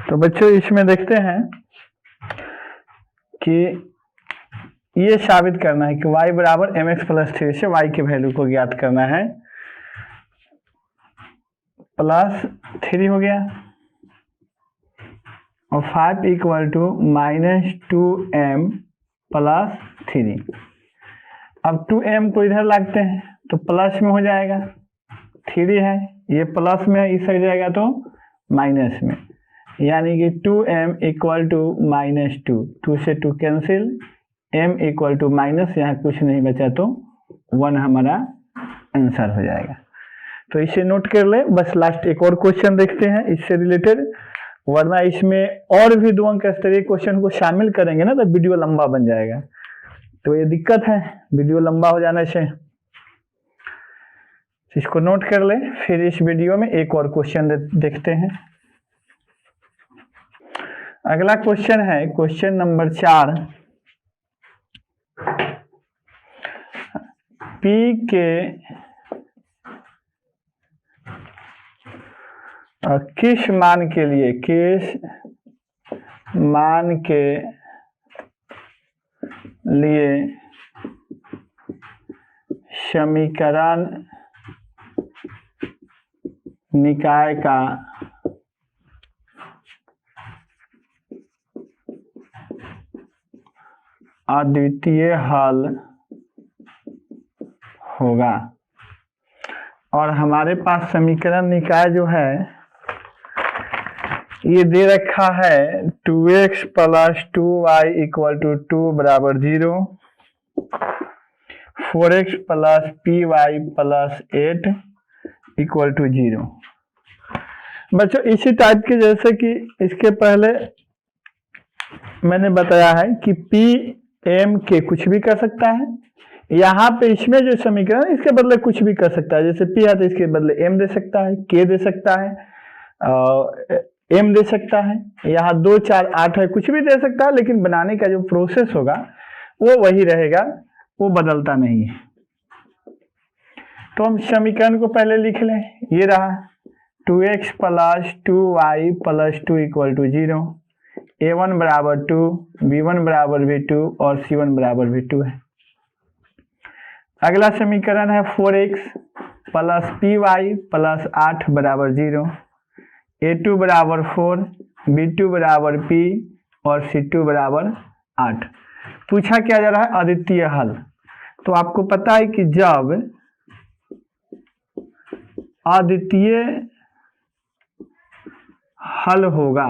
तो बच्चों इसमें देखते हैं कि ये साबित करना है कि y बराबर mx प्लस 3 से y की वैल्यू को ज्ञात करना है। प्लस 3 हो गया और 5 इक्वल टू -2m प्लस 3। अब 2m को इधर लागते हैं तो प्लस में हो जाएगा, 3 है ये प्लस में इस साइड जाएगा तो माइनस में, यानी कि 2m इक्वल टू -2, 2 से 2 cancel, m equal to minus, यहाँ कुछ नहीं बचा तो 1 हमारा आंसर हो जाएगा। तो इसे नोट कर ले। बस लास्ट एक और क्वेश्चन देखते हैं इससे रिलेटेड, वरना इसमें और भी 2 अंक स्तरीय क्वेश्चन को शामिल करेंगे ना तो वीडियो लंबा बन जाएगा, तो ये दिक्कत है वीडियो लंबा हो जाने से। इसको नोट कर ले, फिर इस वीडियो में एक और क्वेश्चन देखते हैं। अगला क्वेश्चन है क्वेश्चन नंबर 4। P के किस मान के लिए समीकरण निकाय का अद्वितीय हल होगा। और हमारे पास समीकरण निकाय जो है ये दे रखा है 2x plus 2y equal to 2 बराबर 0, 4x plus py plus 8 equal to 0। बच्चों इसी टाइप के जैसे कि इसके पहले मैंने बताया है कि p m के कुछ भी कर सकता है, यहाँ पे इसमें जो समीकरण है इसके बदले कुछ भी कर सकता है। जैसे p है तो इसके बदले m दे सकता है, k दे सकता है, m दे सकता है, यहाँ 2 4 8 है, कुछ भी दे सकता है, लेकिन बनाने का जो प्रोसेस होगा वो वही रहेगा, वो बदलता नहीं है। तो हम समीकरण को पहले लिख लें, ये रहा 2x plus 2y plus 2 equal to 0, a1 बराबर 2, b1 बराबर b2 और c1 बराबर b2 है। अगला समीकरण है 4x प्लस py प्लस 8 बराबर 0, a2 बराबर 4, b2 बराबर p और c2 बराबर 8। पूछा क्या जा रहा है अद्वितीय हल। तो आपको पता है कि जब अद्वितीय हल होगा,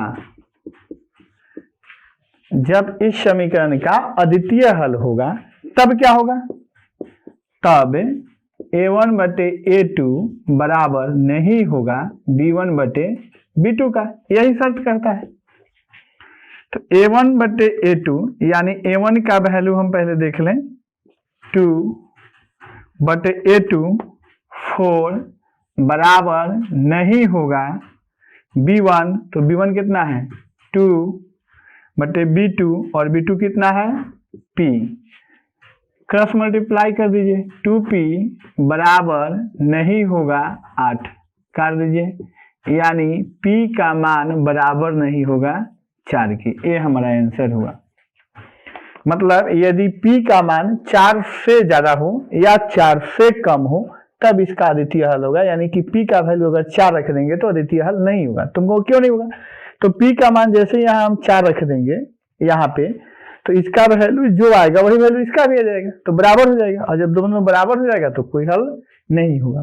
जब इस समीकरण का अद्वितीय हल होगा तब क्या होगा, तब a1 बटे a2 बराबर नहीं होगा b1 बटे b2 का, यही शर्त करता है। तो a1 बटे a2 यानी a1 का वैल्यू हम पहले देख लें, 2 बटे a2 4 बराबर नहीं होगा b1, तो b1 कितना है 2 बटे b2 और b2 कितना है p, क्रॉस मल्टीप्लाई कर दीजिए, 2p बराबर नहीं होगा 8 कर दीजिए, यानी p का मान बराबर नहीं होगा 4 की। ये हमारा आंसर हुआ। मतलब यदि p का मान 4 से ज्यादा हो या 4 से कम हो तब इसका अद्वितीय हल होगा, यानी कि p का वैल्यू अगर 4 रख देंगे तो अद्वितीय हल नहीं होगा। तुमको क्यों नहीं होगा, तो p का मान जैसे यहाँ हम 4 रख देंगे यहाँ पे, तो इसका वैल्यू जो आएगा वही वैल्यू इसका भी आ जाएगा, तो बराबर हो जाएगा। और जब दोनों बराबर हो जाएगा तो कोई हल नहीं होगा।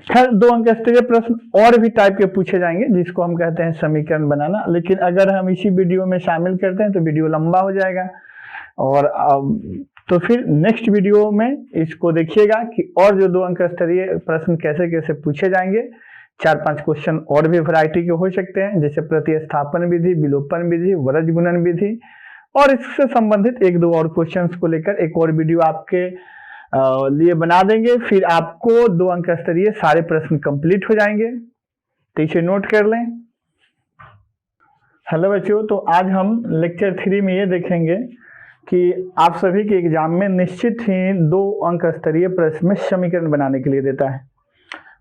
खैर 2 अंक स्तरीय प्रश्न और भी टाइप के पूछे जाएंगे जिसको हम कहते हैं समीकरण बनाना, लेकिन अगर हम इसी वीडियो में शामिल करते हैं तो वीडियो लंबा हो जाएगा। और तो फिर नेक्स्ट वीडियो में इसको देखिएगा कि और जो 2 अंक स्तरीय प्रश्न कैसे कैसे पूछे जाएंगे। 4-5 क्वेश्चन और भी वैरायटी के हो सकते हैं, जैसे प्रतिस्थापन विधि, विलोपन विधि, वरज गुणन विधि, और इससे संबंधित 1-2 और क्वेश्चंस को लेकर एक और वीडियो आपके लिए बना देंगे। फिर आपको 2 अंक स्तरीय सारे प्रश्न कंप्लीट हो जाएंगे, तो इसे नोट कर लें। हेलो बच्चों, तो आज हम लेक्चर 3 में ये देखेंगे कि आप सभी के एग्जाम में निश्चित ही 2 अंक स्तरीय प्रश्न में समीकरण बनाने के लिए देता है।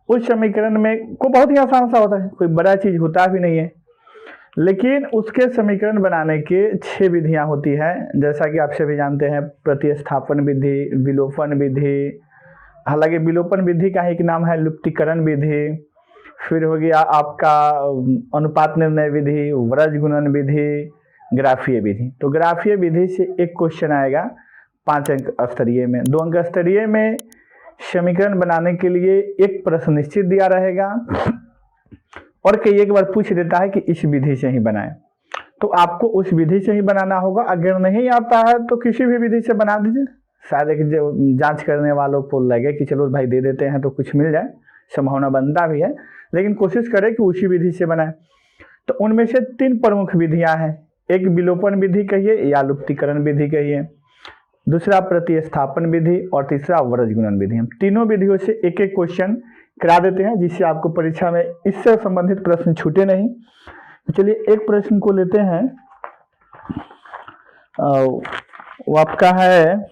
उस समीकरण में को बहुत ही आसान सा होता है, कोई बड़ा चीज होता भी नहीं है। लेकिन उसके समीकरण बनाने के 6 विधियां होती है, जैसा कि आप सभी जानते हैं, प्रतिस्थापन विधि, विलोपन विधि, हालांकि विलोपन विधि का एक नाम है लुप्तीकरण विधि, फिर हो गया आपका अनुपात निर्णय विधि, व्रज गुणन विधि, ग्राफीय विधि। तो ग्राफीय विधि से एक क्वेश्चन आएगा 5 अंक स्तरीय में। 2 अंक स्तरीय में समीकरण बनाने के लिए एक प्रश्न निश्चित दिया रहेगा और कई एक बार पूछ देता है कि इस विधि से ही बनाएं, तो आपको उस विधि से ही बनाना होगा। अगर नहीं आता है तो किसी भी विधि से बना दीजिए, शायद एक जांच करने वालों को लगे कि चलो भाई दे देते हैं तो कुछ मिल जाए, संभावना बनता भी है, लेकिन कोशिश करें कि उसी विधि से बनाए। तो उनमें से 3 प्रमुख विधियां हैं, एक विलोपन विधि कहिए या लुप्तीकरण विधि कहिए, दूसरा प्रतिस्थापन विधि और तीसरा व्रज गुणन विधि। हम तीनों विधियों से एक एक क्वेश्चन करा देते हैं जिससे आपको परीक्षा में इससे संबंधित प्रश्न छूटे नहीं। तो चलिए एक प्रश्न को लेते हैं, वो आपका है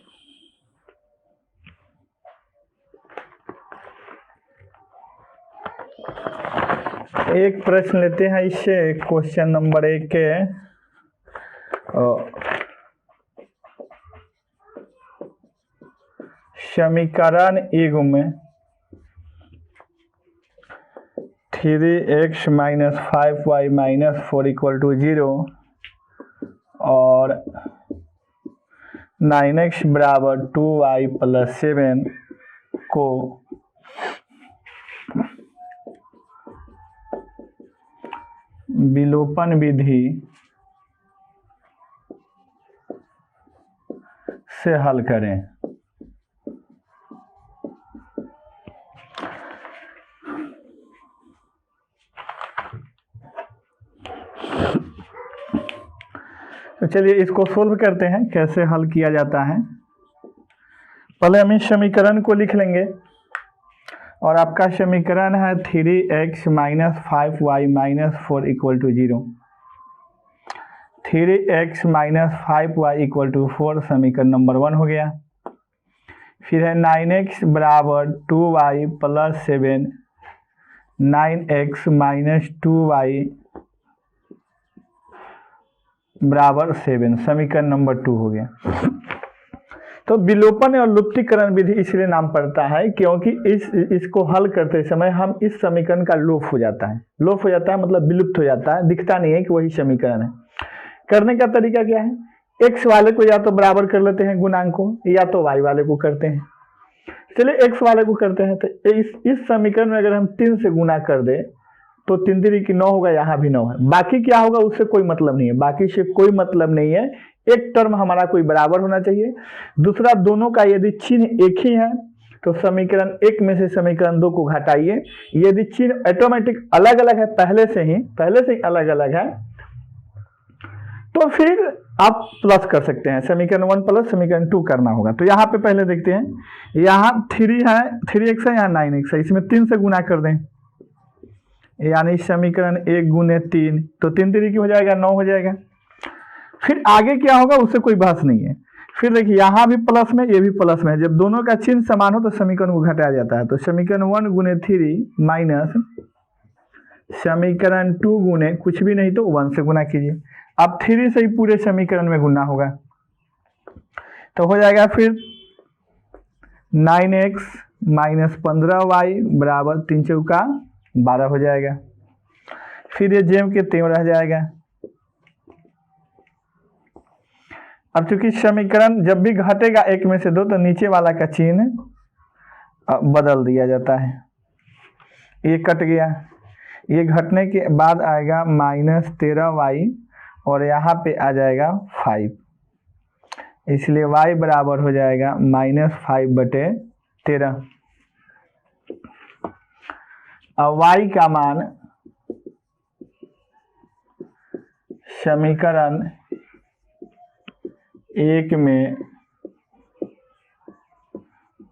एक प्रश्न लेते हैं इससे, क्वेश्चन नंबर 1 के समीकरण युग्म 3x - 5y - 4 = 0 और 9x = 2y + 7 को विलोपन विधि से हल करें। तो चलिए इसको सोल्व करते हैं, कैसे हल किया जाता है। पहले हम इस समीकरण को लिख लेंगे और आपका समीकरण है 3x - 5y - 4 = 0। 3x - 5y = 4 समीकरण नंबर 1 हो गया। फिर है 9x = 2y + 7, 9x - 2y = 7 समीकरण नंबर 2 हो गया। तो विलोपन और लुप्तीकरण विधि इसलिए नाम पड़ता है क्योंकि इसको हल करते समय हम इस समीकरण का लोप हो जाता है। लोप हो जाता है मतलब विलुप्त हो जाता है, दिखता नहीं है कि वही समीकरण है। करने का तरीका क्या है, x वाले को या तो बराबर कर लेते हैं गुणांक को, या तो y वाले को करते हैं। चलिए x वाले को करते हैं, तो इस समीकरण में अगर हम 3 से गुना कर दे तो 3 3 की 9 होगा, यहाँ भी 9 है। बाकी क्या होगा उससे कोई मतलब नहीं है, बाकी से कोई मतलब नहीं है। एक टर्म हमारा कोई बराबर होना चाहिए। दूसरा, दोनों का यदि चिन्ह एक ही है तो समीकरण 1 में से समीकरण 2 को घटाइए। यदि चिन्ह ऑटोमेटिक अलग अलग है, पहले से ही अलग अलग है, तो फिर आप प्लस कर सकते हैं। समीकरण 1 प्लस समीकरण 2 करना होगा। तो यहाँ पे पहले देखते हैं, यहाँ 3 है, 3x है, यहाँ 9x है, इसमें 3 से गुना कर दें, यानी समीकरण 1 × 3, तो 3 3 की हो जाएगा, 9 हो जाएगा। फिर आगे क्या होगा उससे कोई बहस नहीं है। फिर देखिए यहाँ भी प्लस में, ये भी प्लस में है। जब दोनों का चिन्ह समान हो तो समीकरण को घटाया जाता है। तो समीकरण 1 × 3 माइनस समीकरण 2 गुने कुछ भी नहीं तो 1 से गुना कीजिए। अब 3 से ही पूरे समीकरण में गुना होगा, तो हो जाएगा फिर 9x - 15y = 3 चौका 12 हो जाएगा। फिर ये जेम के त्यों रह जाएगा। अब चूंकि समीकरण जब भी घटेगा 1 में से 2 तो नीचे वाला का चिन्ह बदल दिया जाता है। ये कट गया, ये घटने के बाद आएगा -13y और यहाँ पे आ जाएगा 5, इसलिए y बराबर हो जाएगा -5/13। अब y का मान समीकरण 1 में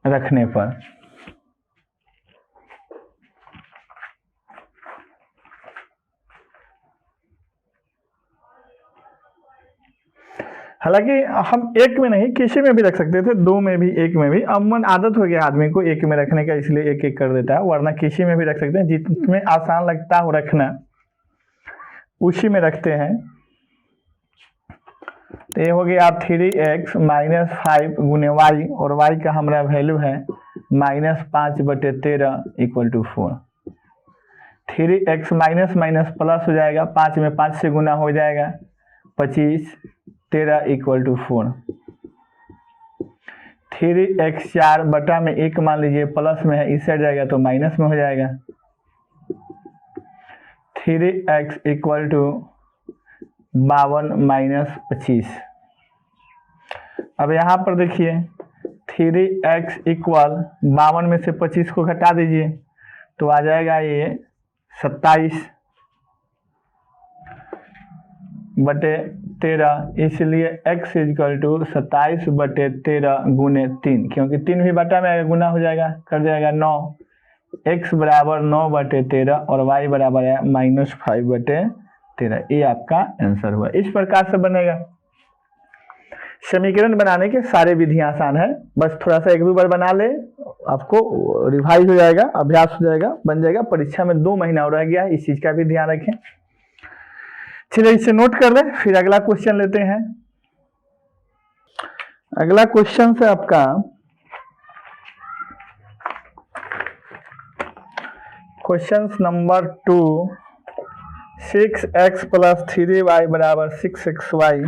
रखने पर हालांकि हम 1 में नहीं किसी में भी रख सकते थे, 2 में भी, 1 में भी। अमूमन आदत हो गया आदमी को 1 में रखने का, इसलिए 1 1 कर देता है, वरना किसी में भी रख सकते हैं जिसमें आसान लगता हो रखना। उसी में रखते हैं। तो ये हो गया 3x माइनस 5 गुने वाई, और वाई का हमारा वैल्यू है -5/13 equal to 4। 3x minus minus plus हो जाएगा, 5 में 5 से गुना हो जाएगा 25, 13 इक्वल टू 4। 3x 4 बटा में 1 मान लीजिए प्लस में है, इस साइड जाएगा तो माइनस में हो जाएगा। 3x equal to 52 minus 25। अब यहाँ पर देखिए 3x इक्वल 52 में से 25 को घटा दीजिए तो आ जाएगा ये 27/13, इसलिए x इक्वल टू 27/13 गुने 3, क्योंकि 3 भी बटा में आएगा, गुना हो जाएगा, कर जाएगा 9। x बराबर 9/13 और y बराबर है -5/13। ये आपका आंसर हुआ। इस प्रकार से बनेगा। समीकरण बनाने के सारे विधियां आसान है, बस थोड़ा सा 1-2 बार बना ले, आपको रिवाइज हो जाएगा, अभ्यास हो जाएगा, बन जाएगा। परीक्षा में 2 महीना और रह गया है, इस चीज का भी ध्यान रखें। चलिए इसे नोट कर ले, फिर अगला क्वेश्चन लेते हैं। अगला क्वेश्चन से आपका question number 2, 6x + 3y = 6xy।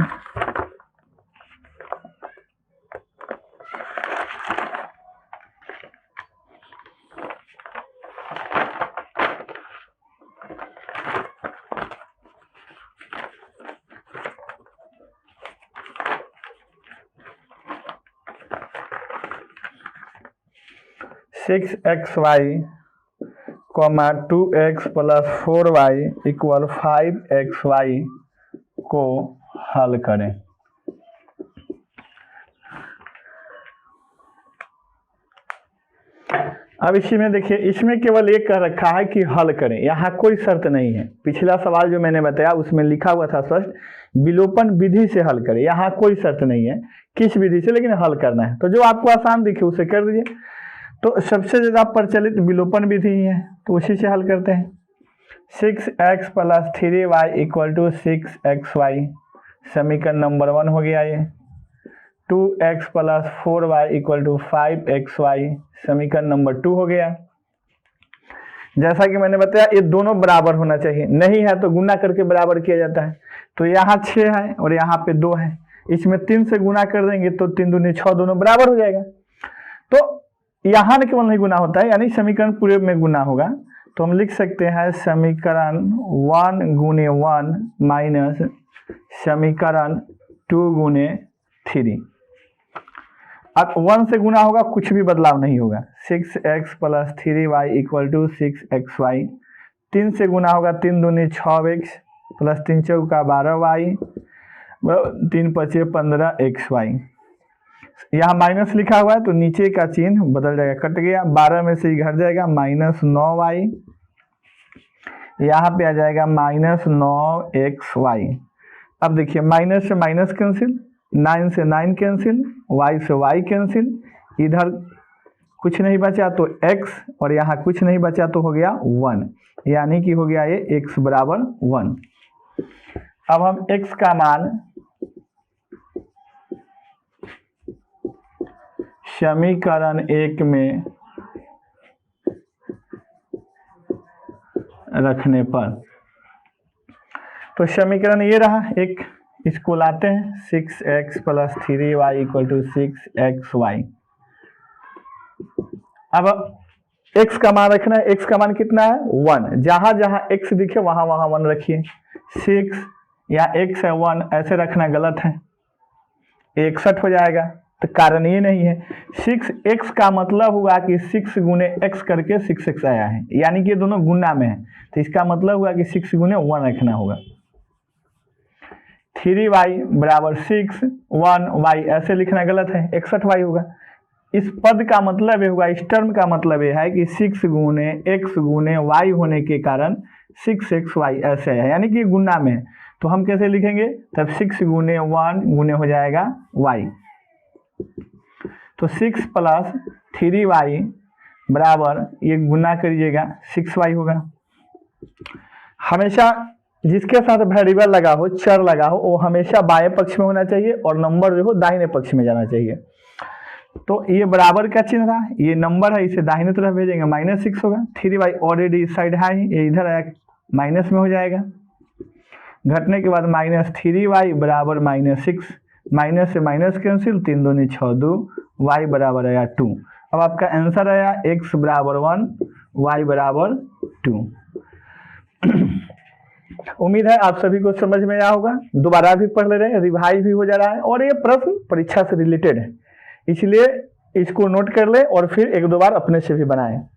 Six X Y 2x + 4y = 5xy को हल करें। अब इसी में देखिए, इसमें केवल एक कह रखा है कि हल करें, यहाँ कोई शर्त नहीं है। पिछला सवाल जो मैंने बताया उसमें लिखा हुआ था स्पष्ट, विलोपन विधि से हल करें। यहाँ कोई शर्त नहीं है किस विधि से, लेकिन हल करना है। तो जो आपको आसान दिखे उसे कर दीजिए। तो सबसे ज़्यादा प्रचलित विलोपन विधि ही है, तो उसी से हल करते हैं। 6x + 3y = 6xy, समीकरण नंबर 1 हो गया ये। 2x + 4y = 5xy, समीकरण नंबर 2 हो गया। जैसा कि मैंने बताया ये दोनों बराबर होना चाहिए, नहीं है तो गुना करके बराबर किया जाता है। तो यहाँ 6 है और यहाँ पे 2 है, इसमें 3 से गुना कर देंगे तो 3 दूनी 6, दोनों बराबर हो जाएगा। तो यहाँ न केवल नहीं गुना होता है, यानी समीकरण पूरे में गुना होगा। तो हम लिख सकते हैं समीकरण 1 गुने 1 माइनस समीकरण 2 गुने 3। अब 1 से गुना होगा, कुछ भी बदलाव नहीं होगा। 6x + 3y = 6xy। 3 से गुना होगा, 3 दूनी 6x + 3 चौका 12y, 3 पचे 15xy। यहाँ माइनस लिखा हुआ है तो नीचे का चिन्ह बदल जाएगा, कट गया। 12 में से घट जाएगा -9y, यहाँ पे आ जाएगा -9xy। अब देखिए माइनस से माइनस कैंसिल, 9 से 9 कैंसिल, y से y कैंसिल, इधर कुछ नहीं बचा तो x, और यहाँ कुछ नहीं बचा तो हो गया 1, यानी कि हो गया ये x बराबर 1। अब हम x का मान समीकरण 1 में रखने पर, तो समीकरण ये रहा एक, इसको लाते हैं 6x + 3y = 6xy। अब x का मान रखना है, x का मान कितना है 1, जहां जहां x दिखे वहां वहां 1 रखिए। 6 या x है 1 ऐसे रखना गलत है, 61 हो जाएगा। तो कारण ये नहीं है, 6x का मतलब हुआ कि 6 गुने x करके 6x आया है, यानी कि ये दोनों गुना में है। तो इसका मतलब हुआ कि 6 गुने 1 रखना होगा। 3y = 6, 1y ऐसे लिखना गलत है, 61y होगा। इस पद का मतलब ये हुआ, इस टर्म का मतलब ये है कि 6 गुने x गुने y होने के कारण 6xy ऐसे है, यानी कि गुना में है। तो हम कैसे लिखेंगे, तब 6 गुने 1 गुने हो जाएगा y। तो 6 + 3y बराबर, ये गुना करिएगा 6y होगा। हमेशा जिसके साथ वेरिएबल लगा हो, चर लगा हो, वो हमेशा बाएं पक्ष में होना चाहिए और नंबर जो हो दाहिने पक्ष में जाना चाहिए। तो ये बराबर का चिन्ह रहा, ये नंबर है, इसे दाहिने तरफ भेजेंगे -6 होगा। 3y ऑलरेडी इस साइड है, ये इधर आया माइनस में हो जाएगा। घटने के बाद -3y बराबर -6, माइनस से माइनस कैंसिल, 3 दूनी 6, 2, y बराबर आया 2। अब आपका आंसर आया x बराबर 1, y बराबर 2। उम्मीद है आप सभी को समझ में आया होगा। दोबारा भी पढ़ ले रहे हैं, रिवाइज भी हो जा रहा है और ये प्रश्न परीक्षा से रिलेटेड है, इसलिए इसको नोट कर ले और फिर एक दो बार अपने से भी बनाएं।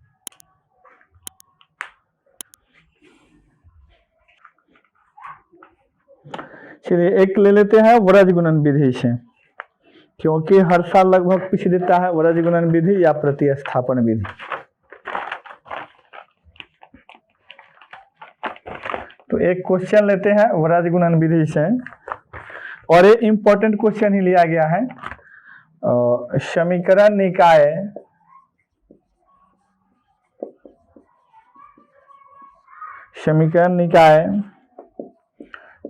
चलिए एक ले लेते हैं वरज गुणन विधि से, क्योंकि हर साल लगभग पूछ देता है वरज गुणन विधि या प्रतिस्थापन विधि। तो एक क्वेश्चन लेते हैं वरज गुणन विधि से और ये इंपॉर्टेंट क्वेश्चन ही लिया गया है। समीकरण निकाय समीकरण निकाय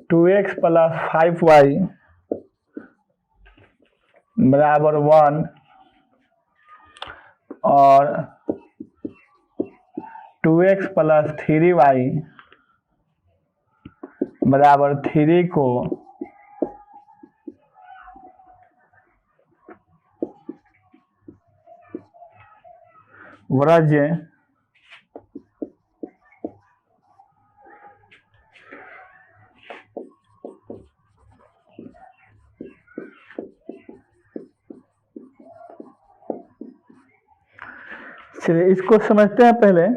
2x + 5y बराबर 1 और 2x + 3y बराबर 3 को वरज चलिए इसको समझते हैं पहले।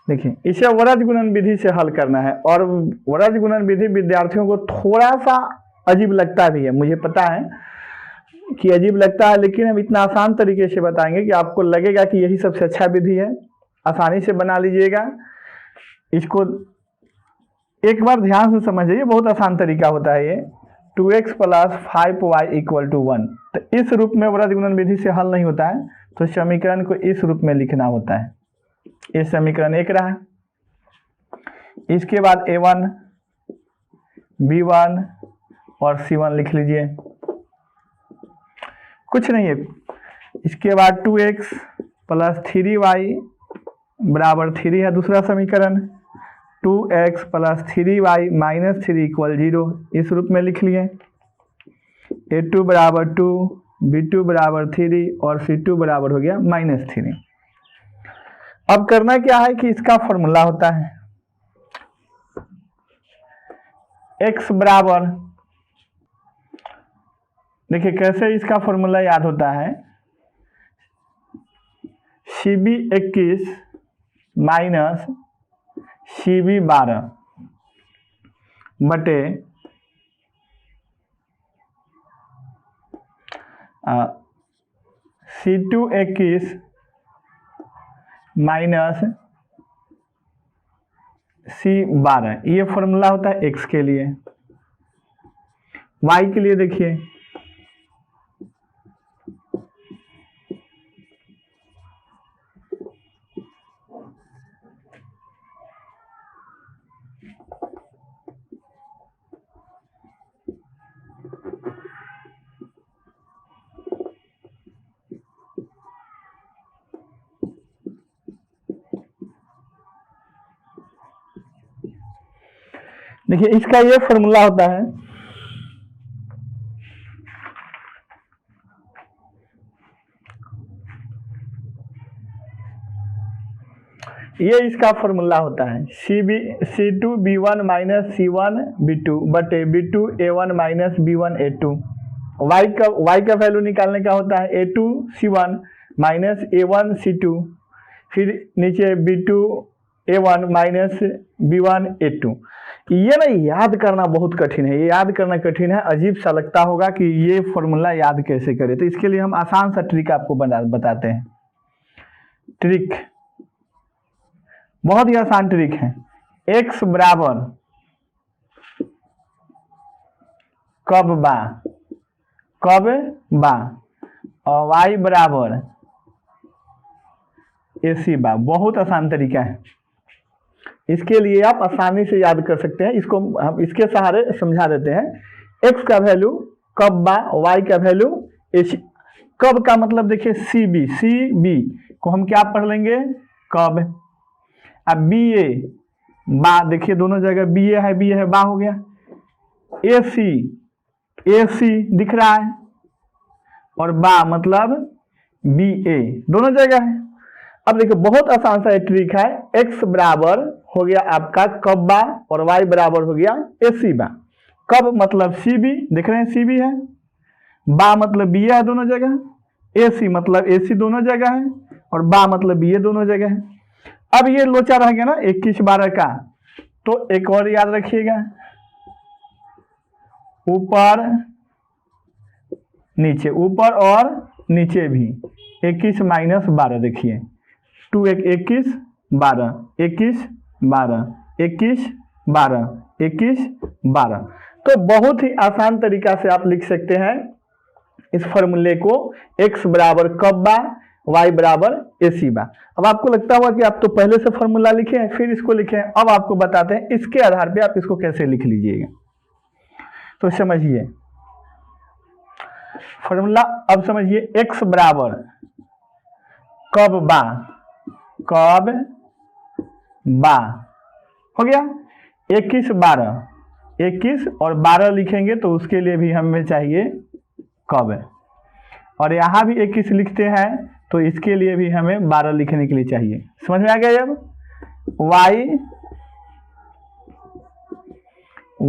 देखिए इसे वरज गुणन विधि से हल करना है और वरज गुणन विधि विद्यार्थियों को थोड़ा सा अजीब लगता भी है, मुझे पता है कि अजीब लगता है, लेकिन हम इतना आसान तरीके से बताएंगे कि आपको लगेगा कि यही सबसे अच्छा विधि है, आसानी से बना लीजिएगा। इसको एक बार ध्यान से समझिए, बहुत आसान तरीका होता है ये। 2x + 5y = 1, तो इस रूप में वरज गुणन विधि से हल नहीं होता है, तो समीकरण को इस रूप में लिखना होता है। ये समीकरण 1 रहा, इसके बाद a1, b1 और c1 लिख लीजिए, कुछ नहीं है। इसके बाद 2x + 3y बराबर 3 है दूसरा समीकरण, 2x + 3y - 3 = 0, इस रूप में लिख लिए। a2 बराबर 2, b2 बराबर 3 और c2 बराबर हो गया -3। अब करना क्या है कि इसका फॉर्मूला होता है x बराबर, देखिए कैसे इसका फॉर्मूला याद होता है, CB 21 - CB 12 बटे C2 21 - C 12, ये फॉर्मूला होता है x के लिए। y के लिए देखिए देखिए इसका ये फॉर्मूला होता है, ये इसका फॉर्मूला होता है C2 B1 - C1 B2 बटे B2 A1 - B1 A2। y का वैल्यू निकालने का होता है A2 C1 - A1 C2, फिर नीचे B2 A1 - B1 A2। ये ना याद करना बहुत कठिन है, ये याद करना कठिन है, अजीब सा लगता होगा कि ये फॉर्मूला याद कैसे करें। तो इसके लिए हम आसान सा ट्रिक आपको बताते हैं। ट्रिक बहुत ही आसान ट्रिक है। x बराबर कब बा और y बराबर AC बा, बहुत आसान तरीका है। इसके लिए आप आसानी से याद कर सकते हैं, इसको हम इसके सहारे समझा देते हैं। x का वैल्यू कब बा, y का वैल्यू एच। कब का मतलब देखिए सी बी को हम क्या पढ़ लेंगे, कब। अब बी ए बा, देखिए दोनों जगह बी ए है बा हो गया। ए सी दिख रहा है और बा मतलब बी ए, दोनों जगह है। अब देखिए बहुत आसान सा ट्रिक है, x बराबर हो गया आपका कब बा और y बराबर हो गया ए सी बा। कब मतलब सी बी, देख रहे हैं सी बी है, बा मतलब बी है दोनों जगह, ए सी मतलब ए सी दोनों जगह है और बा मतलब बी ए दोनों जगह है। अब ये लोचा रह गया ना 21-12 का, तो एक और याद रखिएगा, ऊपर नीचे, ऊपर और नीचे भी 21 माइनस 12, देखिए 2 1 21 12 21 12 21 12 21 12। तो बहुत ही आसान तरीका से आप लिख सकते हैं इस फॉर्मूले को, x बराबर कब बा, y बराबर ए सी बा। अब आपको लगता होगा कि आप तो पहले से फॉर्मूला लिखे हैं फिर इसको लिखे हैं, अब आपको बताते हैं इसके आधार पे आप इसको कैसे लिख लीजिएगा। तो समझिए फॉर्मूला, अब समझिए x बराबर कब बा हो गया 21 12, 21 और 12 लिखेंगे तो उसके लिए भी हमें चाहिए कब, और यहाँ भी 21 लिखते हैं तो इसके लिए भी हमें 12 लिखने के लिए चाहिए। समझ में आ गया। अब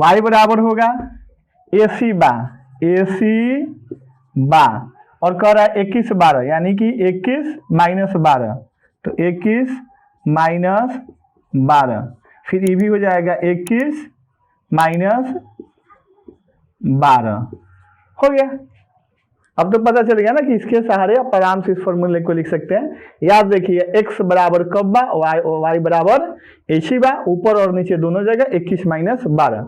y बराबर होगा ए सी बा और कह रहा है 21 12 यानी कि 21 माइनस 12, तो 21 माइनस 12, फिर ये भी हो जाएगा 21 माइनस 12 हो गया। अब तो पता चल गया ना कि इसके सहारे आप आराम से इस फॉर्मूले को लिख सकते हैं। याद रखिए x बराबर कब बा, y बराबर एसी बा, ऊपर और नीचे दोनों जगह 21 माइनस 12।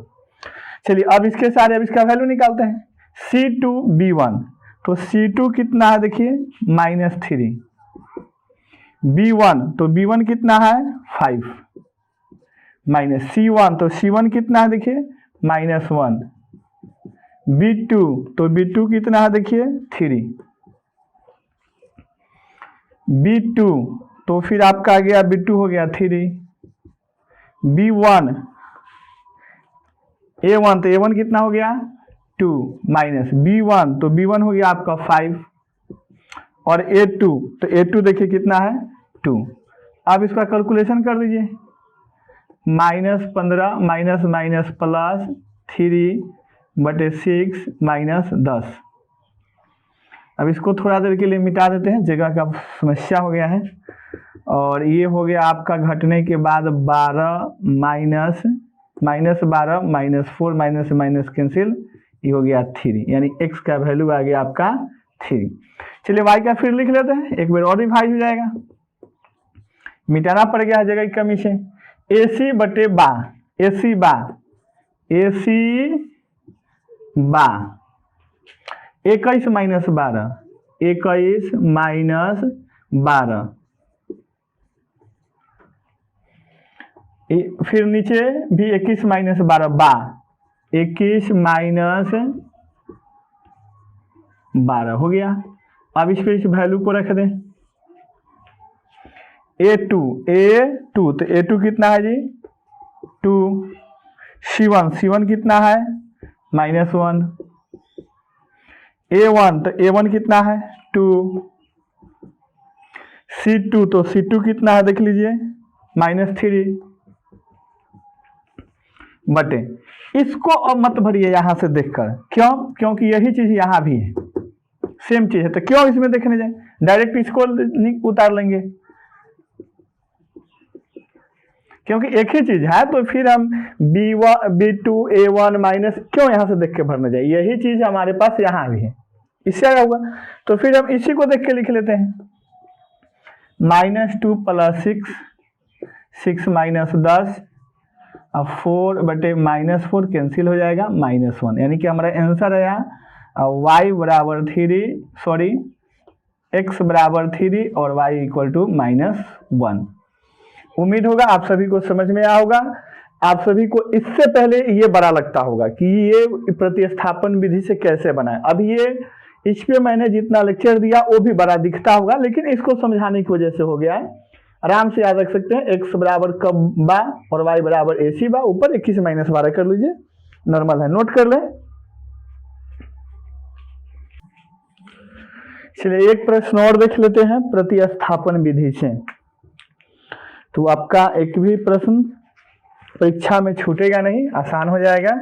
चलिए अब इसके सहारे अब इसका वैल्यू निकालते हैं, C2B1, तो C2 कितना है देखिए -3, B1 तो B1 कितना है 5, माइनस C1 तो C1 कितना है देखिए -1, B2 तो B2 कितना है देखिए 3, B2 तो फिर आपका आ गया B2 हो गया 3, B1 A1 तो A1 कितना हो गया 2, माइनस B1 तो B1 हो गया आपका 5 और A2 तो A2 देखिए कितना है 2। अब इसका कैलकुलेशन कर दीजिए, -15 माइनस माइनस प्लस 3/6 माइनस 10। अब इसको थोड़ा देर के लिए मिटा देते हैं, जगह का समस्या हो गया है। और ये हो गया आपका घटने के बाद 12 माइनस -12 -4 माइनस माइनस कैंसिल, ये हो गया 3, यानी x का वैल्यू आ गया आपका 3। चलिए y का फिर लिख लेते हैं, एक बार और रिवाइज हो जाएगा, मिटाना पड़ गया है जगह की कमी से। AC बटे बा, AC बा 21 माइनस 12, 21 माइनस 12, फिर नीचे भी 21 माइनस 12 बा, 21 माइनस 12 हो गया। अब इस पे इस वैल्यू को रख दें, A2 तो A2 कितना है जी 2, C1 कितना है -1, A1 तो A1 कितना है 2, C2 तो C2 कितना है देख लीजिए -3 बटे, इसको अब मत भरिए यहाँ से देखकर, क्यों, क्योंकि यही चीज यहाँ भी है, सेम चीज है, तो क्यों इसमें देखने जाए, डायरेक्ट इसको उतार लेंगे, क्योंकि एक ही चीज है। तो फिर हम B2 A1 माइनस क्यों यहाँ से देख के भरने जाए, यही चीज हमारे पास यहाँ भी है, इससे आया होगा। तो फिर हम इसी को देख के लिख लेते हैं, -2 + 6, 6 माइनस 10, अब 4/-4 कैंसिल हो जाएगा -1, यानी कि हमारा आंसर है y बराबर 3, x बराबर 3 और y = -1। उम्मीद होगा आप सभी को समझ में आया होगा। आप सभी को इससे पहले ये बड़ा लगता होगा कि ये प्रतिस्थापन विधि से कैसे बनाए। अब ये इस पे मैंने जितना लेक्चर दिया वो भी बड़ा दिखता होगा, लेकिन इसको समझाने की वजह से हो गया है। आराम से याद रख सकते हैं, x बराबर कब बा और y बराबर AC बा, ऊपर 21 माइनस 12 कर लीजिए, नॉर्मल है, नोट कर लें। चलिए एक प्रश्न और देख लेते हैं प्रतिस्थापन विधि से, तो आपका एक भी प्रश्न परीक्षा में छूटेगा नहीं, आसान हो जाएगा।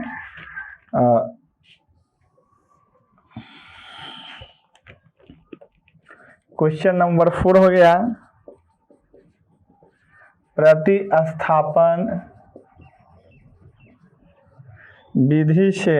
क्वेश्चन नंबर 4 हो गया, प्रतिस्थापन विधि से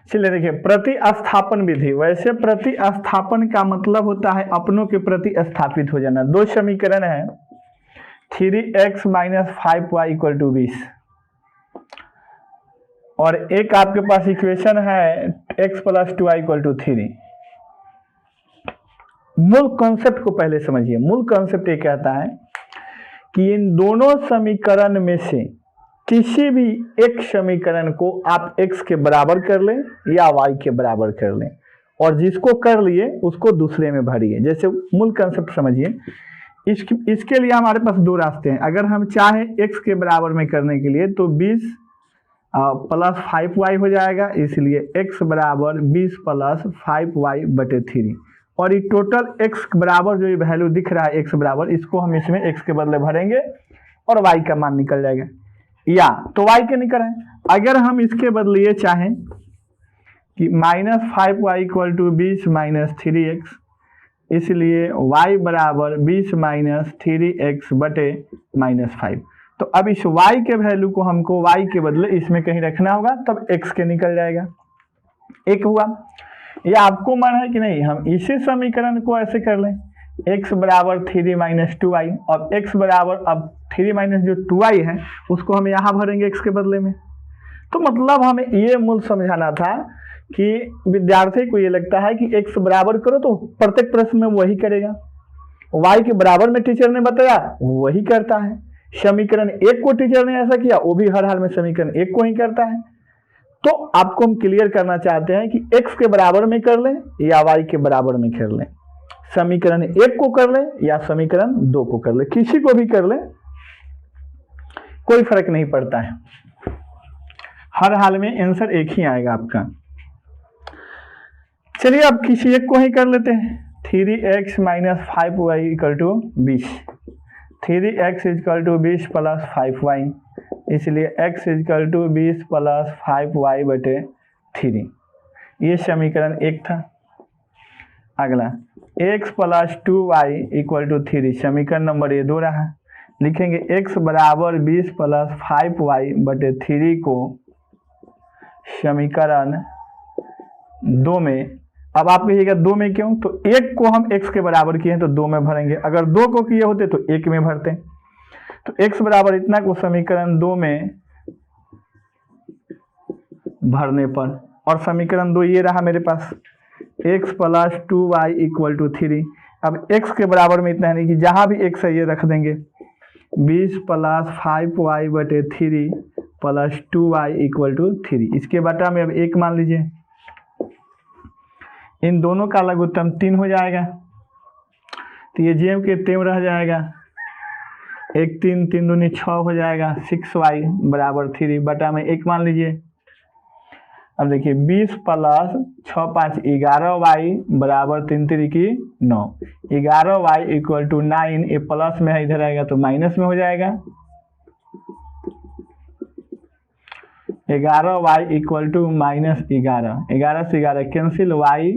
चलिए देखिए, प्रतिस्थापन विधि, वैसे प्रतिस्थापन का मतलब होता है अपनों के प्रति स्थापित हो जाना। दो समीकरण है 3x minus 5y equal to 20 और एक आपके पास इक्वेशन है x plus 2y equal to 3। मूल कॉन्सेप्ट को पहले समझिए। मूल कॉन्सेप्ट ये कहता है कि इन दोनों समीकरण में से किसी भी एक समीकरण को आप x के बराबर कर लें या y के बराबर कर लें, और जिसको कर लिए उसको दूसरे में भरिए। जैसे मूल कंसेप्ट समझिए, इसके लिए हमारे पास दो रास्ते हैं। अगर हम चाहें x के बराबर में करने के लिए तो 20 प्लस 5y हो जाएगा, इसलिए x बराबर 20 प्लस 5y बटे 3, और ये टोटल x बराबर जो ये वैल्यू दिख रहा है x बराबर, इसको हम इसमें x के बदले भरेंगे और y का मान निकल जाएगा, या तो y के निकल है। अगर हम इसके बदले ये चाहें कि minus 5y equal to 20 minus 3x, इसलिए y बराबर 20 माइनस 3x बटे माइनस 5, तो अब इस y के वैल्यू को हमको y के बदले इसमें कहीं रखना होगा, तब x के निकल जाएगा। एक हुआ। या आपको मन है कि नहीं हम इसी समीकरण को ऐसे कर लें, x बराबर 3 माइनस 2y, और x बराबर अब 3 माइनस जो 2y है उसको हम यहाँ भरेंगे x के बदले में। तो मतलब हमें ये मूल समझाना था कि विद्यार्थी को ये लगता है कि x बराबर करो तो प्रत्येक प्रश्न में वही करेगा, y के बराबर में टीचर ने बताया वही करता है, समीकरण 1 को टीचर ने ऐसा किया वो भी हर हाल में समीकरण 1 को ही करता है। तो आपको हम क्लियर करना चाहते हैं कि x के बराबर में कर लें या y के बराबर में कर लें, समीकरण 1 को कर लें या समीकरण 2 को कर लें, किसी को भी कर लें, कोई फर्क नहीं पड़ता है, हर हाल में आंसर एक ही आएगा आपका। चलिए अब किसी एक को ही कर लेते हैं। 3x minus 5y equal to 20, 3x equal to 20 plus 5y, इसलिए x equal to 20 plus 5y बटे 3, ये समीकरण 1 था। अगला x plus 2y equal to 3, समीकरण नंबर ये 2 रहा। लिखेंगे x बराबर 20 प्लस 5y बटे 3 को समीकरण 2 में, अब आप कहिएगा 2 में क्यों, तो 1 को हम x के बराबर किए हैं तो 2 में भरेंगे, अगर 2 को किए होते तो 1 में भरते। तो x बराबर इतना को समीकरण 2 में भरने पर, और समीकरण 2 ये रहा मेरे पास, x plus 2y equal to 3। अब x के बराबर में इतना है नहीं कि जहां भी x है ये रख देंगे, 20 प्लस 5y बटे 3 प्लस 2y इक्वल टू 3, इसके बटा में अब 1 मान लीजिए, इन दोनों का लघुत्तम 3 हो जाएगा, तो ये जेम के तेम रह जाएगा, 1 3 3 दूनी 6 हो जाएगा, 6y बराबर 3 बटा में 1 मान लीजिए। अब देखिए 20 प्लस 6 5 11y बराबर 3 3 की 9, 11y इक्वल टू 9, ये प्लस में है इधर आएगा तो माइनस में हो जाएगा, 11y इक्वल टू माइनस 11, 11 से 11 कैंसिल, y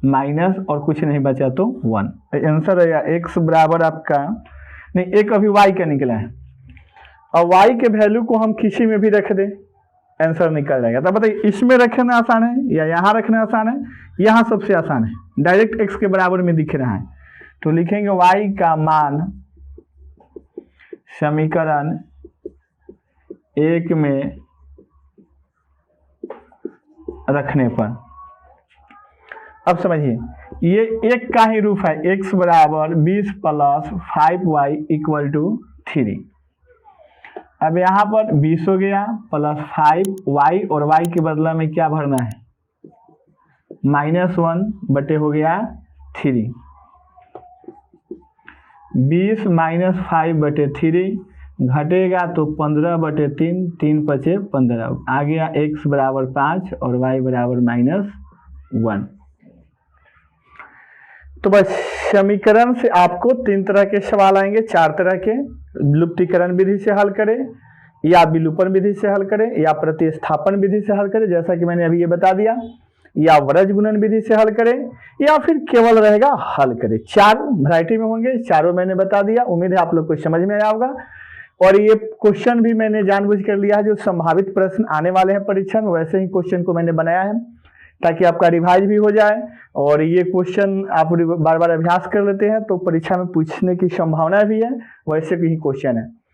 माइनस और कुछ नहीं बचा तो 1, आंसर है x बराबर आपका नहीं, एक अभी y का निकला है। और y के वैल्यू को हम किसी में भी रख दें, आंसर निकल जाएगा। तो बताइए इसमें रखना आसान है या यहाँ रखना आसान है? यहाँ सबसे आसान है, डायरेक्ट x के बराबर में दिख रहा है। तो लिखेंगे y का मान समीकरण 1 में रखने पर। अब समझिए ये एक का ही रूप है, x बराबर 20 प्लस 5y इक्वल टू 3। अब यहाँ पर 20 हो गया प्लस 5y और y के बदला में क्या भरना है? -1 बटे हो गया 3। 20 माइनस 5 बटे 3 घटेगा तो 15 बटे 3, 3 पचे 15 आ गया। x बराबर 5 और y बराबर -1। तो बस समीकरण से आपको 3 तरह के सवाल आएंगे, 4 तरह के। लुप्तीकरण विधि से हल करें, या विलोपन विधि से हल करें, या प्रतिस्थापन विधि से हल करें जैसा कि मैंने अभी ये बता दिया, या वृज गुणन विधि से हल करें, या फिर केवल रहेगा हल करें। 4 वैरायटी में होंगे, चारों मैंने बता दिया। उम्मीद है आप लोग को समझ में आया होगा। और ये क्वेश्चन भी मैंने जानबूझ कर लिया है, जो संभावित प्रश्न आने वाले हैं परीक्षा में वैसे ही क्वेश्चन को मैंने बनाया है, ताकि आपका रिवाइज भी हो जाए। और ये क्वेश्चन आप बार बार अभ्यास कर लेते हैं तो परीक्षा में पूछने की संभावना भी है, वैसे भी क्वेश्चन है।